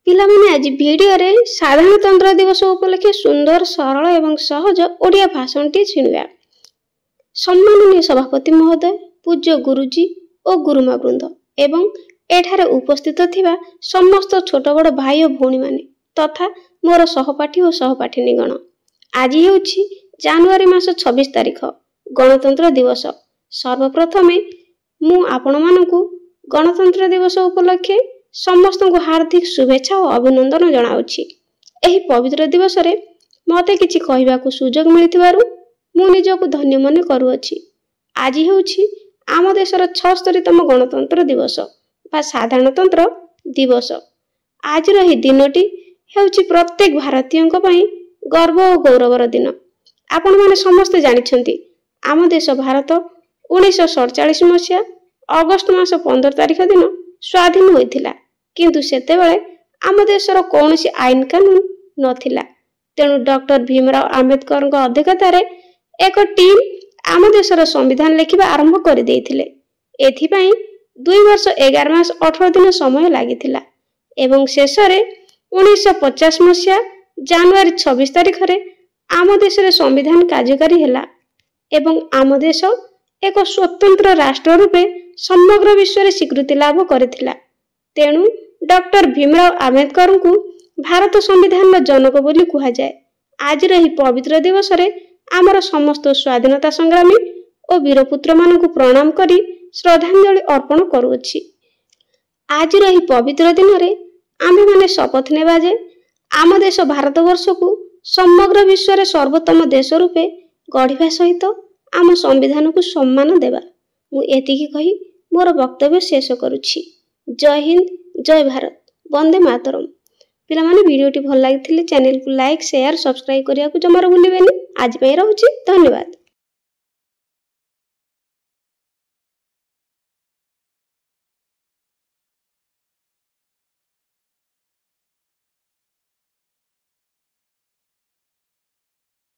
ପିଲାମାନେ ଆଜି ଭିଡ଼ିଓରେ ସାଧାରଣତନ୍ତ୍ର ଦିବସ ଉପଲକ୍ଷେ ସୁନ୍ଦର ସରଳ ଏବଂ ସହଜ ଓଡ଼ିଆ ଭାଷଣଟି ଶୁଣିବା। ସମ୍ମାନନୀୟ ସଭାପତି ମହୋଦୟ, ପୂଜ୍ୟ ଗୁରୁଜୀ ଓ ଗୁରୁମା ବୃନ୍ଦ ଏବଂ ଏଠାରେ ଉପସ୍ଥିତ ଥିବା ସମସ୍ତ ଛୋଟ ବଡ଼ ଭାଇ ଓ ଭଉଣୀମାନେ ତଥା ମୋର ସହପାଠୀ ଓ ସହପାଠିନୀଗଣ, ଆଜି ହେଉଛି ଜାନୁଆରୀ ମାସ 26 ତାରିଖ, ଗଣତନ୍ତ୍ର ଦିବସ। ସର୍ବପ୍ରଥମେ ମୁଁ ଆପଣମାନଙ୍କୁ ଗଣତନ୍ତ୍ର ଦିବସ ଉପଲକ୍ଷେ ସମସ୍ତଙ୍କୁ ହାର୍ଦ୍ଦିକ ଶୁଭେଚ୍ଛା ଓ ଅଭିନନ୍ଦନ ଜଣାଉଛି। ଏହି ପବିତ୍ର ଦିବସରେ ମୋତେ କିଛି କହିବାକୁ ସୁଯୋଗ ମିଳିଥିବାରୁ ମୁଁ ନିଜକୁ ଧନ୍ୟ ମନେ କରୁଅଛି। ଆଜି ହେଉଛି ଆମ ଦେଶର 76ତମ ଗଣତନ୍ତ୍ର ଦିବସ ବା ସାଧାରଣତନ୍ତ୍ର ଦିବସ। ଆଜିର ଏହି ଦିନଟି ହେଉଛି ପ୍ରତ୍ୟେକ ଭାରତୀୟଙ୍କ ପାଇଁ ଗର୍ବ ଓ ଗୌରବର ଦିନ। ଆପଣମାନେ ସମସ୍ତେ ଜାଣିଛନ୍ତି ଆମ ଦେଶ ଭାରତ 1947 ମସିହା ଅଗଷ୍ଟ ମାସ 15 ତାରିଖ ଦିନ ସ୍ୱାଧୀନ ହୋଇଥିଲା, କିନ୍ତୁ ସେତେବେଳେ ଆମ ଦେଶର କୌଣସି ଆଇନ କାନୁନ ନଥିଲା। ତେଣୁ ଡକ୍ଟର ଭୀମରାଓ ଆମ୍ବେଦକରଙ୍କ ଅଧ୍ୟକ୍ଷତାରେ ଏକ ଟିମ୍ ଆମ ଦେଶର ସମ୍ବିଧାନ ଲେଖିବା ଆରମ୍ଭ କରିଦେଇଥିଲେ। ଏଥିପାଇଁ 2 ବର୍ଷ 11 ମାସ 18 ଦିନ ସମୟ ଲାଗିଥିଲା ଏବଂ ଶେଷରେ 1950 ମସିହା ଜାନୁଆରୀ 26 ତାରିଖରେ ଆମ ଦେଶରେ ସମ୍ବିଧାନ କାର୍ଯ୍ୟକାରୀ ହେଲା ଏବଂ ଆମ ଦେଶ ଏକ ସ୍ୱତନ୍ତ୍ର ରାଷ୍ଟ୍ର ରୂପେ ସମଗ୍ର ବିଶ୍ୱରେ ସ୍ୱୀକୃତି ଲାଭ କରିଥିଲା। ତେଣୁ ଡକ୍ଟର ଭୀମରାଓ ଆମ୍ବେଦକରଙ୍କୁ ଭାରତ ସମ୍ବିଧାନର ଜନକ ବୋଲି କୁହାଯାଏ। ଆଜିର ଏହି ପବିତ୍ର ଦିବସରେ ଆମର ସମସ୍ତ ସ୍ୱାଧୀନତା ସଂଗ୍ରାମୀ ଓ ବୀରପୁତ୍ରମାନଙ୍କୁ ପ୍ରଣାମ କରି ଶ୍ରଦ୍ଧାଞ୍ଜଳି ଅର୍ପଣ କରୁଅଛି। ଆଜିର ଏହି ପବିତ୍ର ଦିନରେ ଆମ୍ଭେମାନେ ଶପଥ ନେବା ଯେ ଆମ ଦେଶ ଭାରତବର୍ଷକୁ ସମଗ୍ର ବିଶ୍ୱରେ ସର୍ବୋତ୍ତମ ଦେଶ ରୂପେ ଗଢ଼ିବା ସହିତ ଆମ ସମ୍ବିଧାନକୁ ସମ୍ମାନ ଦେବା। ମୁଁ ଏତିକି କହି ମୋର ବକ୍ତବ୍ୟ ଶେଷ କରୁଛି। ଜୟ ହିନ୍ଦ, ଜୟ ଭାରତ, ବନ୍ଦେ ମାତରମ୍। ପିଲାମାନେ, ଭିଡ଼ିଓଟି ଭଲ ଲାଗିଥିଲେ ଚ୍ୟାନେଲକୁ ଲାଇକ୍, ସେୟାର, ସବସ୍କ୍ରାଇବ୍ କରିବାକୁ ଜମାରୁ ଭୁଲିବେନି। ଆଜି ପାଇଁ ରହୁଛି, ଧନ୍ୟବାଦ।